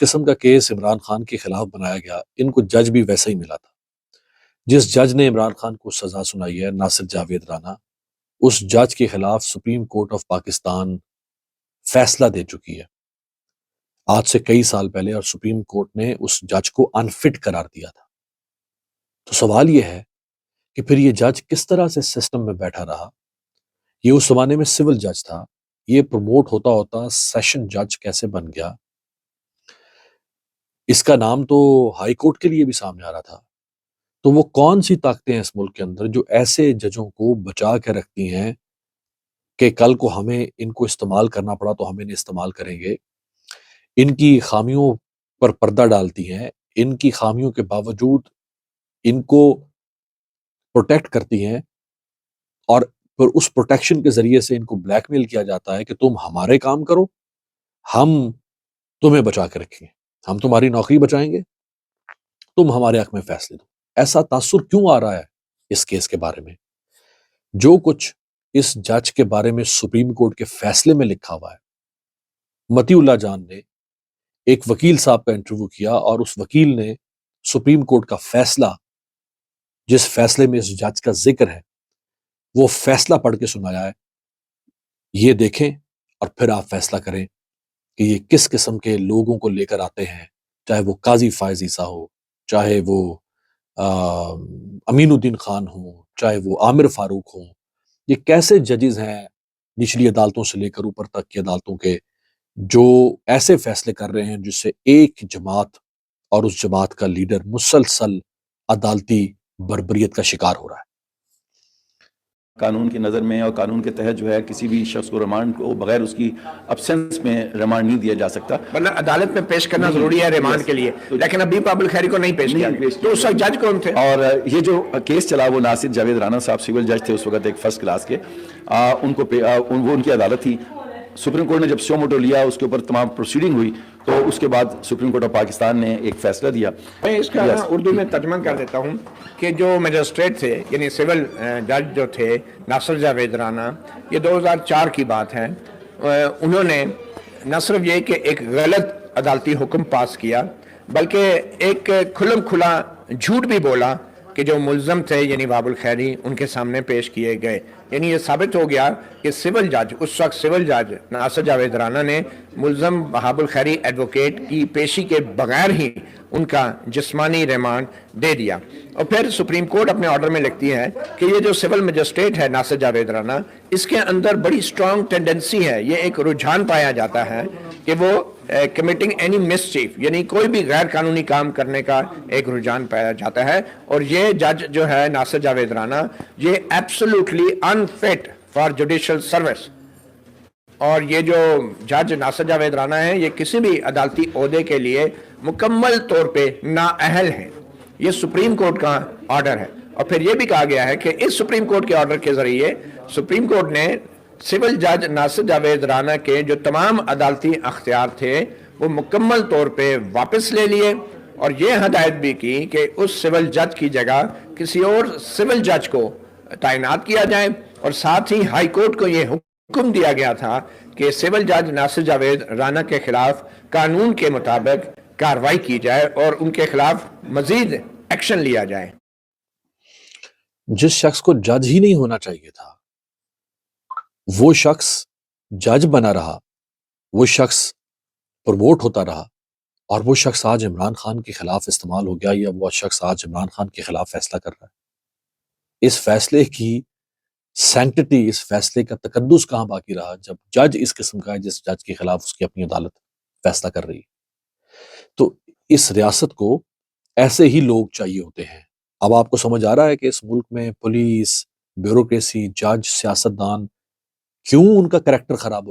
قسم کا کیس عمران خان کے خلاف بنایا گیا، ان کو جج بھی ویسا ہی ملا تھا۔ جس جج نے عمران خان کو سزا سنائی ہے، ناصر جاوید رانا، اس جج کے خلاف سپریم کورٹ آف پاکستان فیصلہ دے چکی ہے آج سے کئی سال پہلے، اور سپریم کورٹ نے اس جج کو انفٹ قرار دیا تھا۔ تو سوال یہ ہے کہ پھر یہ جج کس طرح سے سسٹم میں بیٹھا رہا؟ یہ اس زمانے میں سول جج تھا، یہ پروموٹ ہوتا ہوتا سیشن جج کیسے بن گیا؟ اس کا نام تو ہائی کورٹ کے لیے بھی سامنے آ رہا تھا۔ تو وہ کون سی طاقتیں ہیں اس ملک کے اندر جو ایسے ججوں کو بچا کے رکھتی ہیں کہ کل کو ہمیں ان کو استعمال کرنا پڑا تو ہم انہیں استعمال کریں گے، ان کی خامیوں پر پردہ ڈالتی ہیں، ان کی خامیوں کے باوجود ان کو پروٹیکٹ کرتی ہیں، اور پھر اس پروٹیکشن کے ذریعے سے ان کو بلیک میل کیا جاتا ہے کہ تم ہمارے کام کرو، ہم تمہیں بچا کے رکھیں گے، ہم تمہاری نوکری بچائیں گے، تم ہمارے حق میں فیصلے دو۔ ایسا تاثر کیوں آ رہا ہے اس کیس کے بارے میں؟ جو کچھ اس جج کے بارے میں سپریم کورٹ کے فیصلے میں لکھا ہوا ہے، متی اللہ جان نے ایک وکیل صاحب کا انٹرویو کیا، اور اس وکیل نے سپریم کورٹ کا فیصلہ، جس فیصلے میں اس جج کا ذکر ہے، وہ فیصلہ پڑھ کے سنایا ہے۔ یہ دیکھیں اور پھر آپ فیصلہ کریں کہ یہ کس قسم کے لوگوں کو لے کر آتے ہیں، چاہے وہ قاضی فائز عیسیٰ ہو، چاہے وہ امین الدین خان ہوں، چاہے وہ عامر فاروق ہوں۔ یہ کیسے ججز ہیں نچلی عدالتوں سے لے کر اوپر تک کی عدالتوں کے، جو ایسے فیصلے کر رہے ہیں جس سے ایک جماعت اور اس جماعت کا لیڈر مسلسل عدالتی بربریت کا شکار ہو رہا ہے۔ قانون کی نظر میں اور قانون کے تحت جو ہے کسی بھی شخص کو ریمانڈ کو بغیر اس کی ابسنس میں ریمانڈ نہیں دیا جا سکتا، مطلب عدالت میں پیش کرنا ضروری ہے ریمانڈ کے لیے، لیکن ابھی بابل خیری کو نہیں پیش کیا تو اس وقت جج کون تھے؟ اور یہ جو کیس چلا وہ ناصر جاوید رانا صاحب سول جج تھے اس وقت، ایک فرسٹ کلاس کے، وہ ان کی عدالت تھی۔ سپریم کورٹ نے جب سو موٹو لیا، اس کے اوپر تمام پروسیڈنگ ہوئی، تو اس کے بعد سپریم کورٹ آف پاکستان نے ایک فیصلہ دیا۔ میں اس کا اردو میں ترجمہ کر دیتا ہوں کہ جو میجسٹریٹ تھے، یعنی سول جج جو تھے ناصر جاوید رانا، یہ 2004 کی بات ہے، انہوں نے نہ صرف یہ کہ ایک غلط عدالتی حکم پاس کیا، بلکہ ایک کھلم کھلا جھوٹ بھی بولا کہ جو ملزم تھے یعنی باب الخیری ان کے سامنے پیش کیے گئے۔ یعنی یہ ثابت ہو گیا کہ سول جج، اس وقت سول جج ناصر جاوید رانا نے ملزم بہاب الخیری ایڈوکیٹ کی پیشی کے بغیر ہی ان کا جسمانی ریمانڈ دے دیا۔ اور پھر سپریم کورٹ اپنے آرڈر میں لکھتی ہے کہ یہ جو سول میجسٹریٹ ہے ناصر جاوید رانا، اس کے اندر بڑی سٹرونگ ٹینڈنسی ہے، یہ ایک رجحان پایا جاتا ہے کہ وہ کمیٹنگ اینی مسچیف، یعنی کوئی بھی غیر قانونی کام کرنے کا ایک رجحان پایا جاتا ہے۔ اور یہ جج جو ہے ناصر جاوید رانا، یہ ایبسولوٹلی انفٹ فار جوڈیشل سروس، اور یہ جو جج ناصر جاوید رانا ہے یہ کسی بھی عدالتی عہدے کے لیے مکمل طور پہ نااہل ہیں۔ یہ سپریم کورٹ کا آرڈر ہے، اور پھر یہ بھی کہا گیا ہے کہ اس سپریم کورٹ کے آرڈر کے ذریعے سپریم کورٹ نے سول جج ناصر جاوید رانا کے جو تمام عدالتی اختیار تھے وہ مکمل طور پہ واپس لے لیے، اور یہ ہدایت بھی کی کہ اس سول جج کی جگہ کسی اور سول جج کو تعینات کیا جائے، اور ساتھ ہی ہائی کورٹ کو یہ حکم دیا گیا تھا کہ سول جج ناصر جاوید رانا کے خلاف قانون کے مطابق کارروائی کی جائے اور ان کے خلاف مزید ایکشن لیا جائے۔ جس شخص کو جج ہی نہیں ہونا چاہیے تھا وہ شخص جج بنا رہا، وہ شخص پروموٹ ہوتا رہا، اور وہ شخص آج عمران خان کے خلاف استعمال ہو گیا، یا وہ شخص آج عمران خان کے خلاف فیصلہ کر رہا ہے۔ اس فیصلے کی سینکٹی، اس فیصلے کا تقدس کہاں باقی رہا جب جج اس قسم کا ہے جس جج کے خلاف اس کی اپنی عدالت فیصلہ کر رہی ہے؟ تو اس ریاست کو ایسے ہی لوگ چاہیے ہوتے ہیں۔ اب آپ کو سمجھ آ رہا ہے کہ اس ملک میں پولیس، بیوروکریسی، جج، سیاستدان کیوں ان کا کریکٹر خراب ہو